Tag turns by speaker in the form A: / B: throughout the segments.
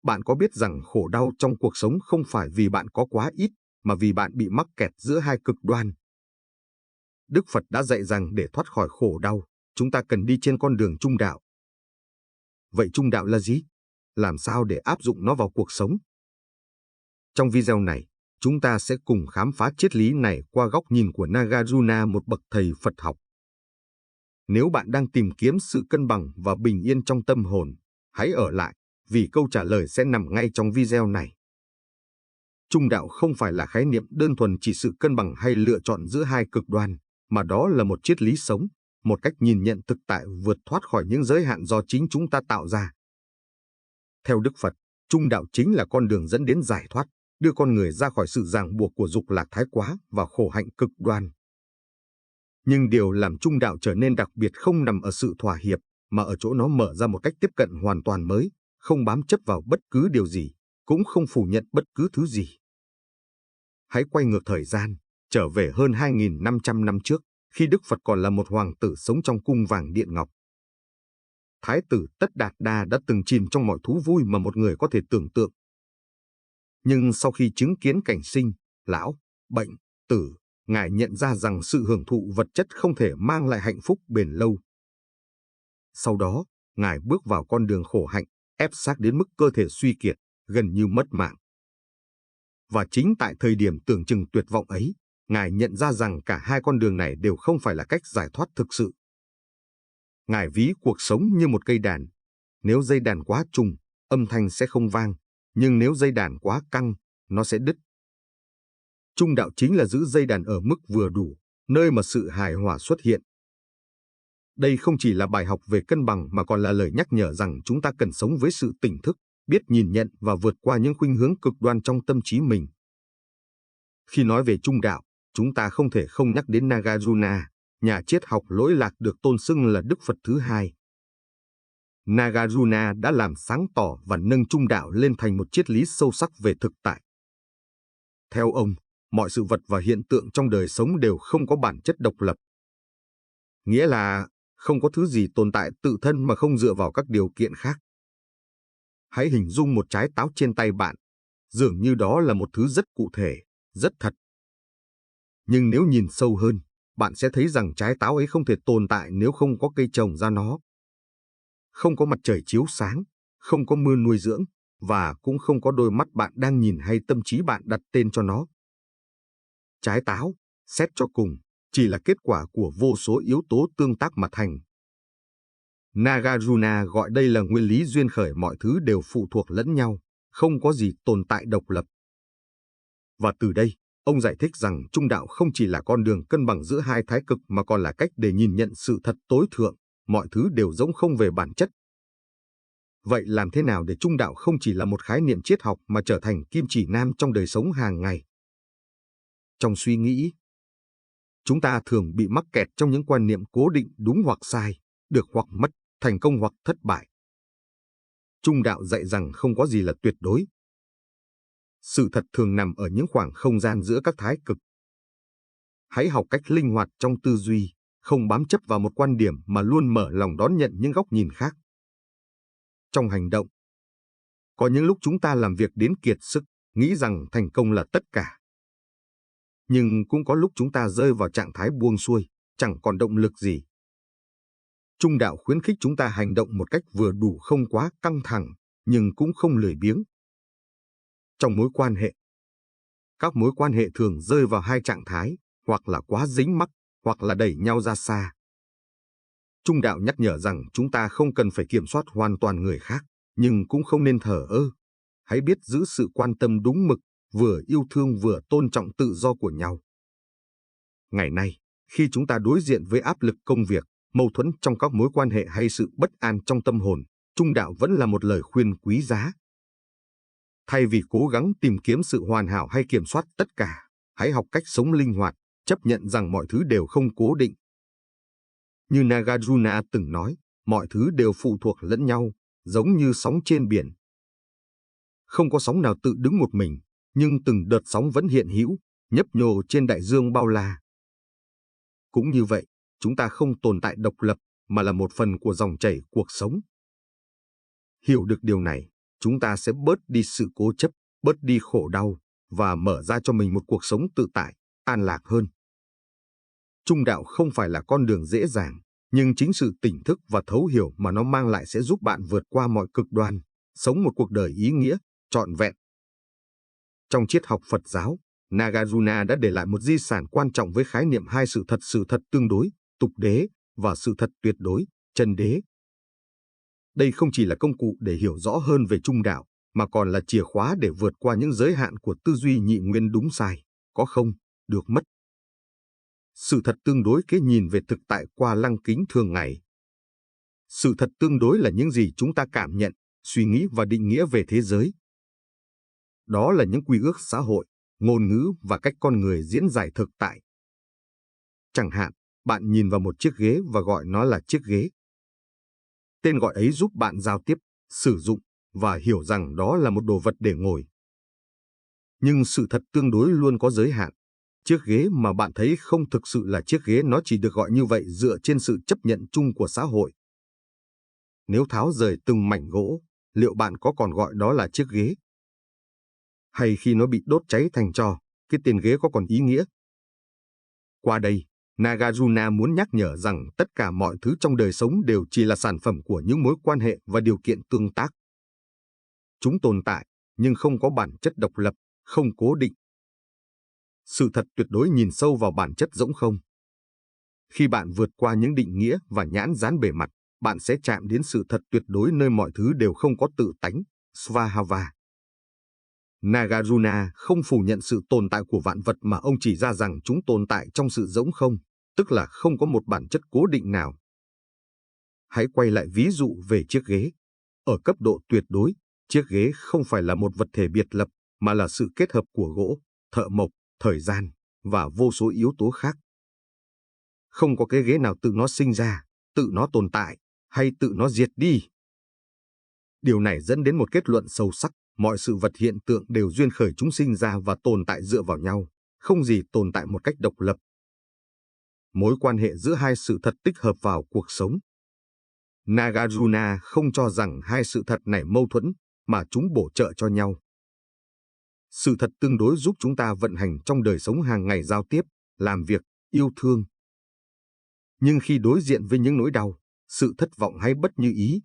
A: Bạn có biết rằng khổ đau trong cuộc sống không phải vì bạn có quá ít, mà vì bạn bị mắc kẹt giữa hai cực đoan. Đức Phật đã dạy rằng để thoát khỏi khổ đau, chúng ta cần đi trên con đường trung đạo. Vậy trung đạo là gì? Làm sao để áp dụng nó vào cuộc sống? Trong video này, chúng ta sẽ cùng khám phá triết lý này qua góc nhìn của Nagarjuna, một bậc thầy Phật học. Nếu bạn đang tìm kiếm sự cân bằng và bình yên trong tâm hồn, hãy ở lại, vì câu trả lời sẽ nằm ngay trong video này. Trung đạo không phải là khái niệm đơn thuần chỉ sự cân bằng hay lựa chọn giữa hai cực đoan, mà đó là một triết lý sống, một cách nhìn nhận thực tại vượt thoát khỏi những giới hạn do chính chúng ta tạo ra. Theo Đức Phật, trung đạo chính là con đường dẫn đến giải thoát, đưa con người ra khỏi sự ràng buộc của dục lạc thái quá và khổ hạnh cực đoan. Nhưng điều làm trung đạo trở nên đặc biệt không nằm ở sự thỏa hiệp, mà ở chỗ nó mở ra một cách tiếp cận hoàn toàn mới, không bám chấp vào bất cứ điều gì, cũng không phủ nhận bất cứ thứ gì. Hãy quay ngược thời gian, trở về hơn 2.500 năm trước, khi Đức Phật còn là một hoàng tử sống trong cung vàng điện ngọc. Thái tử Tất Đạt Đa đã từng chìm trong mọi thú vui mà một người có thể tưởng tượng. Nhưng sau khi chứng kiến cảnh sinh, lão, bệnh, tử, Ngài nhận ra rằng sự hưởng thụ vật chất không thể mang lại hạnh phúc bền lâu. Sau đó, Ngài bước vào con đường khổ hạnh, ép xác đến mức cơ thể suy kiệt, gần như mất mạng. Và chính tại thời điểm tưởng chừng tuyệt vọng ấy, Ngài nhận ra rằng cả hai con đường này đều không phải là cách giải thoát thực sự. Ngài ví cuộc sống như một cây đàn. Nếu dây đàn quá trùng, âm thanh sẽ không vang, nhưng nếu dây đàn quá căng, nó sẽ đứt. Trung đạo chính là giữ dây đàn ở mức vừa đủ, nơi mà sự hài hòa xuất hiện. Đây không chỉ là bài học về cân bằng mà còn là lời nhắc nhở rằng chúng ta cần sống với sự tỉnh thức, biết nhìn nhận và vượt qua những khuynh hướng cực đoan trong tâm trí mình. Khi nói về trung đạo, chúng ta không thể không nhắc đến Nagarjuna, nhà triết học lỗi lạc được tôn xưng là Đức Phật thứ hai. Nagarjuna đã làm sáng tỏ và nâng trung đạo lên thành một triết lý sâu sắc về thực tại. Theo ông, mọi sự vật và hiện tượng trong đời sống đều không có bản chất độc lập. Nghĩa là không có thứ gì tồn tại tự thân mà không dựa vào các điều kiện khác. Hãy hình dung một trái táo trên tay bạn, dường như đó là một thứ rất cụ thể, rất thật. Nhưng nếu nhìn sâu hơn, bạn sẽ thấy rằng trái táo ấy không thể tồn tại nếu không có cây trồng ra nó. Không có mặt trời chiếu sáng, không có mưa nuôi dưỡng, và cũng không có đôi mắt bạn đang nhìn hay tâm trí bạn đặt tên cho nó. Trái táo, xét cho cùng, chỉ là kết quả của vô số yếu tố tương tác mà thành. Nagarjuna gọi đây là nguyên lý duyên khởi, mọi thứ đều phụ thuộc lẫn nhau, không có gì tồn tại độc lập. Và từ đây, ông giải thích rằng trung đạo không chỉ là con đường cân bằng giữa hai thái cực mà còn là cách để nhìn nhận sự thật tối thượng, mọi thứ đều rỗng không về bản chất. Vậy làm thế nào để trung đạo không chỉ là một khái niệm triết học mà trở thành kim chỉ nam trong đời sống hàng ngày? Trong suy nghĩ, chúng ta thường bị mắc kẹt trong những quan niệm cố định đúng hoặc sai, được hoặc mất, thành công hoặc thất bại. Trung đạo dạy rằng không có gì là tuyệt đối. Sự thật thường nằm ở những khoảng không gian giữa các thái cực. Hãy học cách linh hoạt trong tư duy, không bám chấp vào một quan điểm mà luôn mở lòng đón nhận những góc nhìn khác. Trong hành động, có những lúc chúng ta làm việc đến kiệt sức, nghĩ rằng thành công là tất cả. Nhưng cũng có lúc chúng ta rơi vào trạng thái buông xuôi, chẳng còn động lực gì. Trung đạo khuyến khích chúng ta hành động một cách vừa đủ, không quá căng thẳng, nhưng cũng không lười biếng. Trong mối quan hệ, các mối quan hệ thường rơi vào hai trạng thái, hoặc là quá dính mắc, hoặc là đẩy nhau ra xa. Trung đạo nhắc nhở rằng chúng ta không cần phải kiểm soát hoàn toàn người khác, nhưng cũng không nên thờ ơ. Hãy biết giữ sự quan tâm đúng mực, vừa yêu thương vừa tôn trọng tự do của nhau. Ngày nay, khi chúng ta đối diện với áp lực công việc, mâu thuẫn trong các mối quan hệ hay sự bất an trong tâm hồn, trung đạo vẫn là một lời khuyên quý giá. Thay vì cố gắng tìm kiếm sự hoàn hảo hay kiểm soát tất cả, hãy học cách sống linh hoạt, chấp nhận rằng mọi thứ đều không cố định. Như Nagarjuna từng nói, mọi thứ đều phụ thuộc lẫn nhau, giống như sóng trên biển. Không có sóng nào tự đứng một mình, nhưng từng đợt sóng vẫn hiện hữu, nhấp nhô trên đại dương bao la. Cũng như vậy, chúng ta không tồn tại độc lập, mà là một phần của dòng chảy cuộc sống. Hiểu được điều này, chúng ta sẽ bớt đi sự cố chấp, bớt đi khổ đau và mở ra cho mình một cuộc sống tự tại, an lạc hơn. Trung đạo không phải là con đường dễ dàng, nhưng chính sự tỉnh thức và thấu hiểu mà nó mang lại sẽ giúp bạn vượt qua mọi cực đoan, sống một cuộc đời ý nghĩa, trọn vẹn. Trong triết học Phật giáo, Nagarjuna đã để lại một di sản quan trọng với khái niệm hai sự thật tương đối, tục đế, và sự thật tuyệt đối, chân đế. Đây không chỉ là công cụ để hiểu rõ hơn về trung đạo, mà còn là chìa khóa để vượt qua những giới hạn của tư duy nhị nguyên đúng sai, có không, được mất. Sự thật tương đối cái nhìn về thực tại qua lăng kính thường ngày. Sự thật tương đối là những gì chúng ta cảm nhận, suy nghĩ và định nghĩa về thế giới. Đó là những quy ước xã hội, ngôn ngữ và cách con người diễn giải thực tại. Chẳng hạn, bạn nhìn vào một chiếc ghế và gọi nó là chiếc ghế. Tên gọi ấy giúp bạn giao tiếp, sử dụng và hiểu rằng đó là một đồ vật để ngồi. Nhưng sự thật tương đối luôn có giới hạn. Chiếc ghế mà bạn thấy không thực sự là chiếc ghế, nó chỉ được gọi như vậy dựa trên sự chấp nhận chung của xã hội. Nếu tháo rời từng mảnh gỗ, liệu bạn có còn gọi đó là chiếc ghế? Hay khi nó bị đốt cháy thành tro, cái tên ghế có còn ý nghĩa? Qua đây, Nagarjuna muốn nhắc nhở rằng tất cả mọi thứ trong đời sống đều chỉ là sản phẩm của những mối quan hệ và điều kiện tương tác. Chúng tồn tại, nhưng không có bản chất độc lập, không cố định. Sự thật tuyệt đối nhìn sâu vào bản chất rỗng không. Khi bạn vượt qua những định nghĩa và nhãn dán bề mặt, bạn sẽ chạm đến sự thật tuyệt đối nơi mọi thứ đều không có tự tánh, Svabhava. Nagarjuna không phủ nhận sự tồn tại của vạn vật mà ông chỉ ra rằng chúng tồn tại trong sự rỗng không, tức là không có một bản chất cố định nào. Hãy quay lại ví dụ về chiếc ghế. Ở cấp độ tuyệt đối, chiếc ghế không phải là một vật thể biệt lập, mà là sự kết hợp của gỗ, thợ mộc, thời gian và vô số yếu tố khác. Không có cái ghế nào tự nó sinh ra, tự nó tồn tại, hay tự nó diệt đi. Điều này dẫn đến một kết luận sâu sắc, mọi sự vật hiện tượng đều duyên khởi chúng sinh ra và tồn tại dựa vào nhau, không gì tồn tại một cách độc lập. Mối quan hệ giữa hai sự thật tích hợp vào cuộc sống. Nagarjuna không cho rằng hai sự thật này mâu thuẫn, mà chúng bổ trợ cho nhau. Sự thật tương đối giúp chúng ta vận hành trong đời sống hàng ngày, giao tiếp, làm việc, yêu thương. Nhưng khi đối diện với những nỗi đau, sự thất vọng hay bất như ý,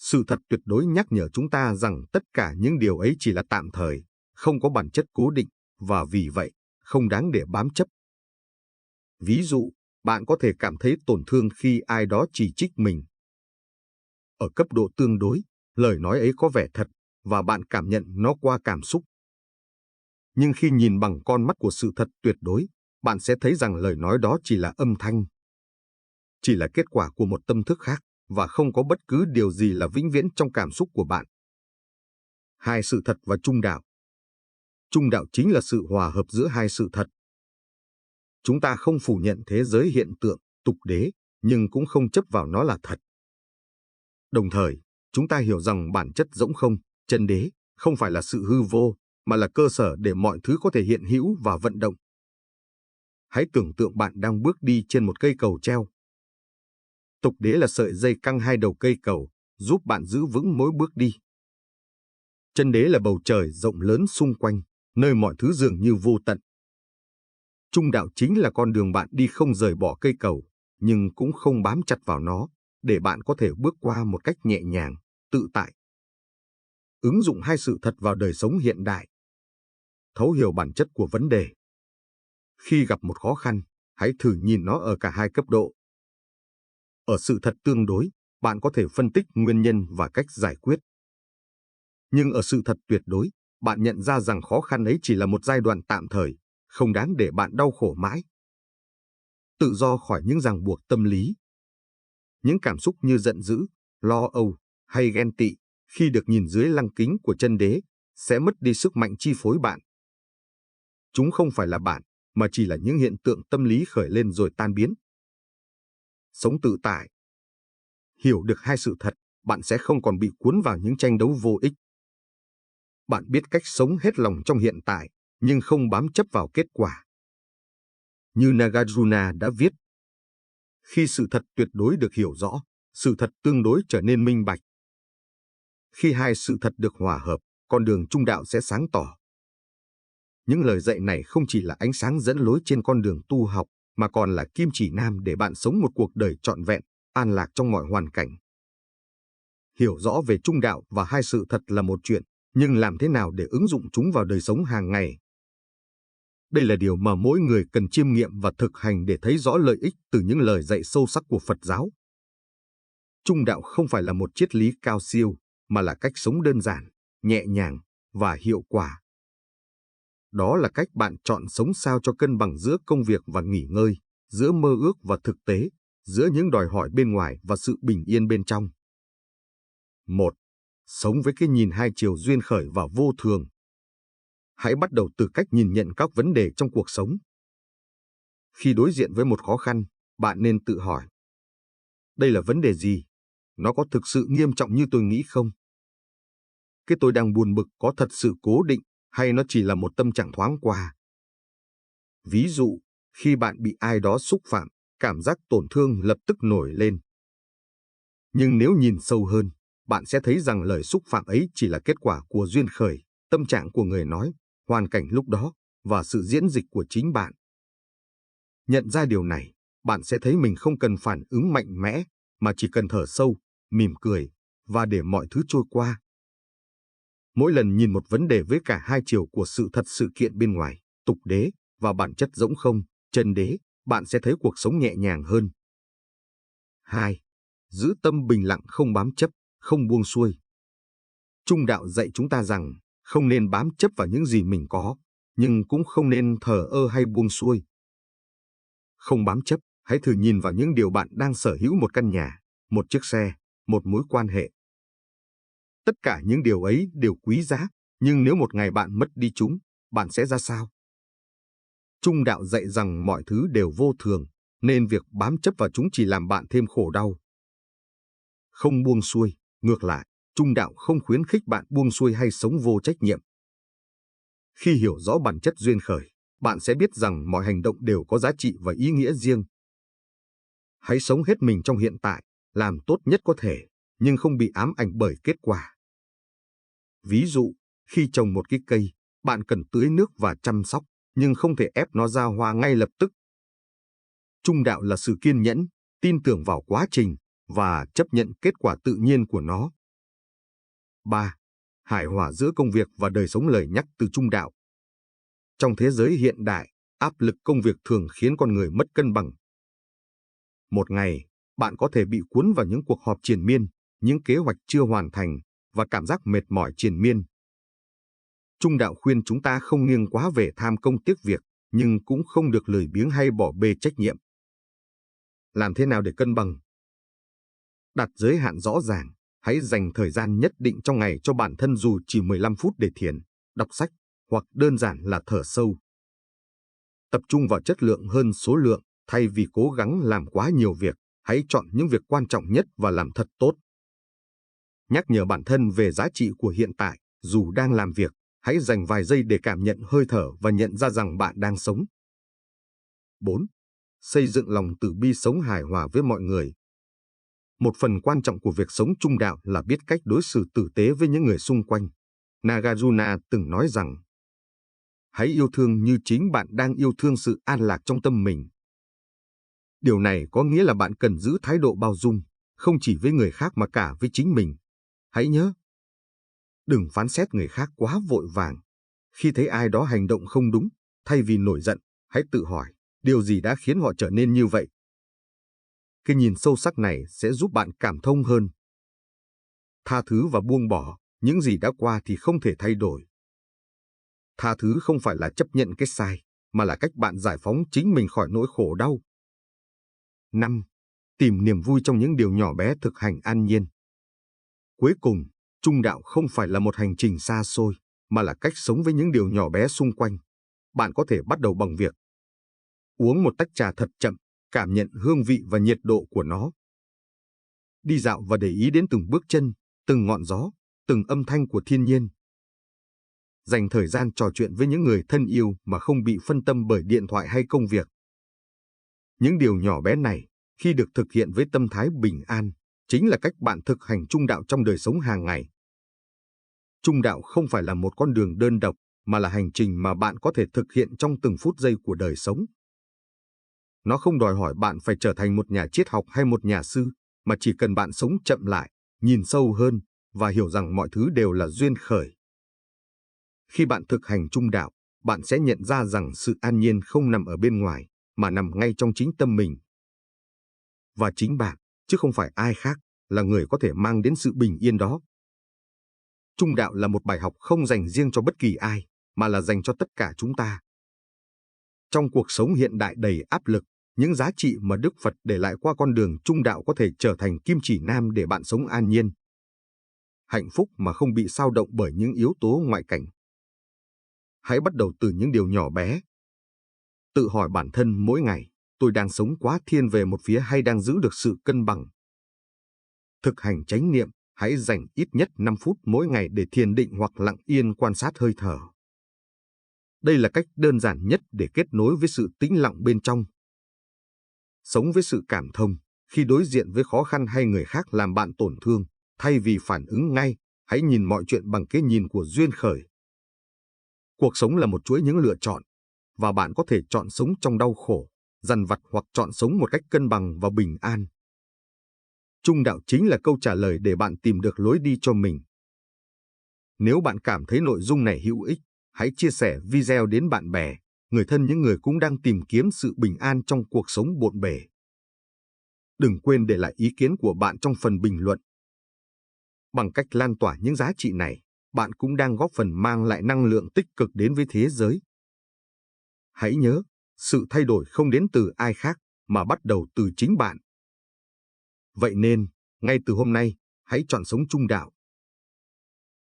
A: sự thật tuyệt đối nhắc nhở chúng ta rằng tất cả những điều ấy chỉ là tạm thời, không có bản chất cố định, và vì vậy, không đáng để bám chấp. Ví dụ, bạn có thể cảm thấy tổn thương khi ai đó chỉ trích mình. Ở cấp độ tương đối, lời nói ấy có vẻ thật, và bạn cảm nhận nó qua cảm xúc. Nhưng khi nhìn bằng con mắt của sự thật tuyệt đối, bạn sẽ thấy rằng lời nói đó chỉ là âm thanh. Chỉ là kết quả của một tâm thức khác, và không có bất cứ điều gì là vĩnh viễn trong cảm xúc của bạn. Hai sự thật và trung đạo. Trung đạo chính là sự hòa hợp giữa hai sự thật. Chúng ta không phủ nhận thế giới hiện tượng, tục đế, nhưng cũng không chấp vào nó là thật. Đồng thời, chúng ta hiểu rằng bản chất rỗng không, chân đế, không phải là sự hư vô, mà là cơ sở để mọi thứ có thể hiện hữu và vận động. Hãy tưởng tượng bạn đang bước đi trên một cây cầu treo. Tục đế là sợi dây căng hai đầu cây cầu, giúp bạn giữ vững mỗi bước đi. Chân đế là bầu trời rộng lớn xung quanh, nơi mọi thứ dường như vô tận. Trung đạo chính là con đường bạn đi không rời bỏ cây cầu, nhưng cũng không bám chặt vào nó, để bạn có thể bước qua một cách nhẹ nhàng, tự tại. Ứng dụng hai sự thật vào đời sống hiện đại. Thấu hiểu bản chất của vấn đề. Khi gặp một khó khăn, hãy thử nhìn nó ở cả hai cấp độ. Ở sự thật tương đối, bạn có thể phân tích nguyên nhân và cách giải quyết. Nhưng ở sự thật tuyệt đối, bạn nhận ra rằng khó khăn ấy chỉ là một giai đoạn tạm thời, không đáng để bạn đau khổ mãi. Tự do khỏi những ràng buộc tâm lý. Những cảm xúc như giận dữ, lo âu hay ghen tị, khi được nhìn dưới lăng kính của chân đế, sẽ mất đi sức mạnh chi phối bạn. Chúng không phải là bạn, mà chỉ là những hiện tượng tâm lý khởi lên rồi tan biến. Sống tự tại. Hiểu được hai sự thật, bạn sẽ không còn bị cuốn vào những tranh đấu vô ích. Bạn biết cách sống hết lòng trong hiện tại, nhưng không bám chấp vào kết quả. Như Nagarjuna đã viết, khi sự thật tuyệt đối được hiểu rõ, sự thật tương đối trở nên minh bạch. Khi hai sự thật được hòa hợp, con đường trung đạo sẽ sáng tỏ. Những lời dạy này không chỉ là ánh sáng dẫn lối trên con đường tu học, mà còn là kim chỉ nam để bạn sống một cuộc đời trọn vẹn, an lạc trong mọi hoàn cảnh. Hiểu rõ về trung đạo và hai sự thật là một chuyện, nhưng làm thế nào để ứng dụng chúng vào đời sống hàng ngày? Đây là điều mà mỗi người cần chiêm nghiệm và thực hành để thấy rõ lợi ích từ những lời dạy sâu sắc của Phật giáo. Trung đạo không phải là một triết lý cao siêu, mà là cách sống đơn giản, nhẹ nhàng và hiệu quả. Đó là cách bạn chọn sống sao cho cân bằng giữa công việc và nghỉ ngơi, giữa mơ ước và thực tế, giữa những đòi hỏi bên ngoài và sự bình yên bên trong. 1. Sống với cái nhìn hai chiều duyên khởi và vô thường. Hãy bắt đầu từ cách nhìn nhận các vấn đề trong cuộc sống. Khi đối diện với một khó khăn, bạn nên tự hỏi: đây là vấn đề gì? Nó có thực sự nghiêm trọng như tôi nghĩ không? Cái tôi đang buồn bực có thật sự cố định, hay nó chỉ là một tâm trạng thoáng qua? Ví dụ, khi bạn bị ai đó xúc phạm, cảm giác tổn thương lập tức nổi lên. Nhưng nếu nhìn sâu hơn, bạn sẽ thấy rằng lời xúc phạm ấy chỉ là kết quả của duyên khởi, tâm trạng của người nói, hoàn cảnh lúc đó, và sự diễn dịch của chính bạn. Nhận ra điều này, bạn sẽ thấy mình không cần phản ứng mạnh mẽ, mà chỉ cần thở sâu, mỉm cười, và để mọi thứ trôi qua. Mỗi lần nhìn một vấn đề với cả hai chiều của sự thật sự kiện bên ngoài, tục đế, và bản chất rỗng không, chân đế, bạn sẽ thấy cuộc sống nhẹ nhàng hơn. 2. Giữ tâm bình lặng, không bám chấp, không buông xuôi. Trung đạo dạy chúng ta rằng không nên bám chấp vào những gì mình có, nhưng cũng không nên thờ ơ hay buông xuôi. Không bám chấp, hãy thử nhìn vào những điều bạn đang sở hữu: một căn nhà, một chiếc xe, một mối quan hệ. Tất cả những điều ấy đều quý giá, nhưng nếu một ngày bạn mất đi chúng, bạn sẽ ra sao? Trung đạo dạy rằng mọi thứ đều vô thường, nên việc bám chấp vào chúng chỉ làm bạn thêm khổ đau. Không buông xuôi, ngược lại, trung đạo không khuyến khích bạn buông xuôi hay sống vô trách nhiệm. Khi hiểu rõ bản chất duyên khởi, bạn sẽ biết rằng mọi hành động đều có giá trị và ý nghĩa riêng. Hãy sống hết mình trong hiện tại, làm tốt nhất có thể, nhưng không bị ám ảnh bởi kết quả. Ví dụ, khi trồng một cái cây, bạn cần tưới nước và chăm sóc, nhưng không thể ép nó ra hoa ngay lập tức. Trung đạo là sự kiên nhẫn, tin tưởng vào quá trình, và chấp nhận kết quả tự nhiên của nó. 3. Hài hòa giữa công việc và đời sống. Lời nhắc từ trung đạo. Trong thế giới hiện đại, áp lực công việc thường khiến con người mất cân bằng. Một ngày, bạn có thể bị cuốn vào những cuộc họp triền miên, những kế hoạch chưa hoàn thành, và cảm giác mệt mỏi triền miên. Trung đạo khuyên chúng ta không nghiêng quá về tham công tiếc việc, nhưng cũng không được lười biếng hay bỏ bê trách nhiệm. Làm thế nào để cân bằng? Đặt giới hạn rõ ràng, hãy dành thời gian nhất định trong ngày cho bản thân, dù chỉ 15 phút để thiền, đọc sách, hoặc đơn giản là thở sâu. Tập trung vào chất lượng hơn số lượng, thay vì cố gắng làm quá nhiều việc, hãy chọn những việc quan trọng nhất và làm thật tốt. Nhắc nhở bản thân về giá trị của hiện tại, dù đang làm việc, hãy dành vài giây để cảm nhận hơi thở và nhận ra rằng bạn đang sống. 4. Xây dựng lòng từ bi, sống hài hòa với mọi người. Một phần quan trọng của việc sống trung đạo là biết cách đối xử tử tế với những người xung quanh. Nagarjuna từng nói rằng, hãy yêu thương như chính bạn đang yêu thương sự an lạc trong tâm mình. Điều này có nghĩa là bạn cần giữ thái độ bao dung, không chỉ với người khác mà cả với chính mình. Hãy nhớ, đừng phán xét người khác quá vội vàng. Khi thấy ai đó hành động không đúng, thay vì nổi giận, hãy tự hỏi, điều gì đã khiến họ trở nên như vậy? Cái nhìn sâu sắc này sẽ giúp bạn cảm thông hơn. Tha thứ và buông bỏ, những gì đã qua thì không thể thay đổi. Tha thứ không phải là chấp nhận cái sai, mà là cách bạn giải phóng chính mình khỏi nỗi khổ đau. 5. Tìm niềm vui trong những điều nhỏ bé, thực hành an nhiên. Cuối cùng, trung đạo không phải là một hành trình xa xôi, mà là cách sống với những điều nhỏ bé xung quanh. Bạn có thể bắt đầu bằng việc uống một tách trà thật chậm, cảm nhận hương vị và nhiệt độ của nó. Đi dạo và để ý đến từng bước chân, từng ngọn gió, từng âm thanh của thiên nhiên. Dành thời gian trò chuyện với những người thân yêu mà không bị phân tâm bởi điện thoại hay công việc. Những điều nhỏ bé này, khi được thực hiện với tâm thái bình an, chính là cách bạn thực hành trung đạo trong đời sống hàng ngày. Trung đạo không phải là một con đường đơn độc, mà là hành trình mà bạn có thể thực hiện trong từng phút giây của đời sống. Nó không đòi hỏi bạn phải trở thành một nhà triết học hay một nhà sư, mà chỉ cần bạn sống chậm lại, nhìn sâu hơn và hiểu rằng mọi thứ đều là duyên khởi. Khi bạn thực hành trung đạo, bạn sẽ nhận ra rằng sự an nhiên không nằm ở bên ngoài, mà nằm ngay trong chính tâm mình. Và chính bạn, chứ không phải ai khác, là người có thể mang đến sự bình yên đó. Trung đạo là một bài học không dành riêng cho bất kỳ ai, mà là dành cho tất cả chúng ta. Trong cuộc sống hiện đại đầy áp lực, những giá trị mà Đức Phật để lại qua con đường trung đạo có thể trở thành kim chỉ nam để bạn sống an nhiên, hạnh phúc mà không bị xao động bởi những yếu tố ngoại cảnh. Hãy bắt đầu từ những điều nhỏ bé. Tự hỏi bản thân mỗi ngày, tôi đang sống quá thiên về một phía hay đang giữ được sự cân bằng? Thực hành chánh niệm, hãy dành ít nhất 5 phút mỗi ngày để thiền định hoặc lặng yên quan sát hơi thở. Đây là cách đơn giản nhất để kết nối với sự tĩnh lặng bên trong. Sống với sự cảm thông, khi đối diện với khó khăn hay người khác làm bạn tổn thương, thay vì phản ứng ngay, hãy nhìn mọi chuyện bằng cái nhìn của duyên khởi. Cuộc sống là một chuỗi những lựa chọn, và bạn có thể chọn sống trong đau khổ, dằn vặt hoặc chọn sống một cách cân bằng và bình an. Trung đạo chính là câu trả lời để bạn tìm được lối đi cho mình. Nếu bạn cảm thấy nội dung này hữu ích, hãy chia sẻ video đến bạn bè, người thân, những người cũng đang tìm kiếm sự bình an trong cuộc sống bộn bề. Đừng quên để lại ý kiến của bạn trong phần bình luận. Bằng cách lan tỏa những giá trị này, bạn cũng đang góp phần mang lại năng lượng tích cực đến với thế giới. Hãy nhớ, sự thay đổi không đến từ ai khác, mà bắt đầu từ chính bạn. Vậy nên, ngay từ hôm nay, hãy chọn sống trung đạo,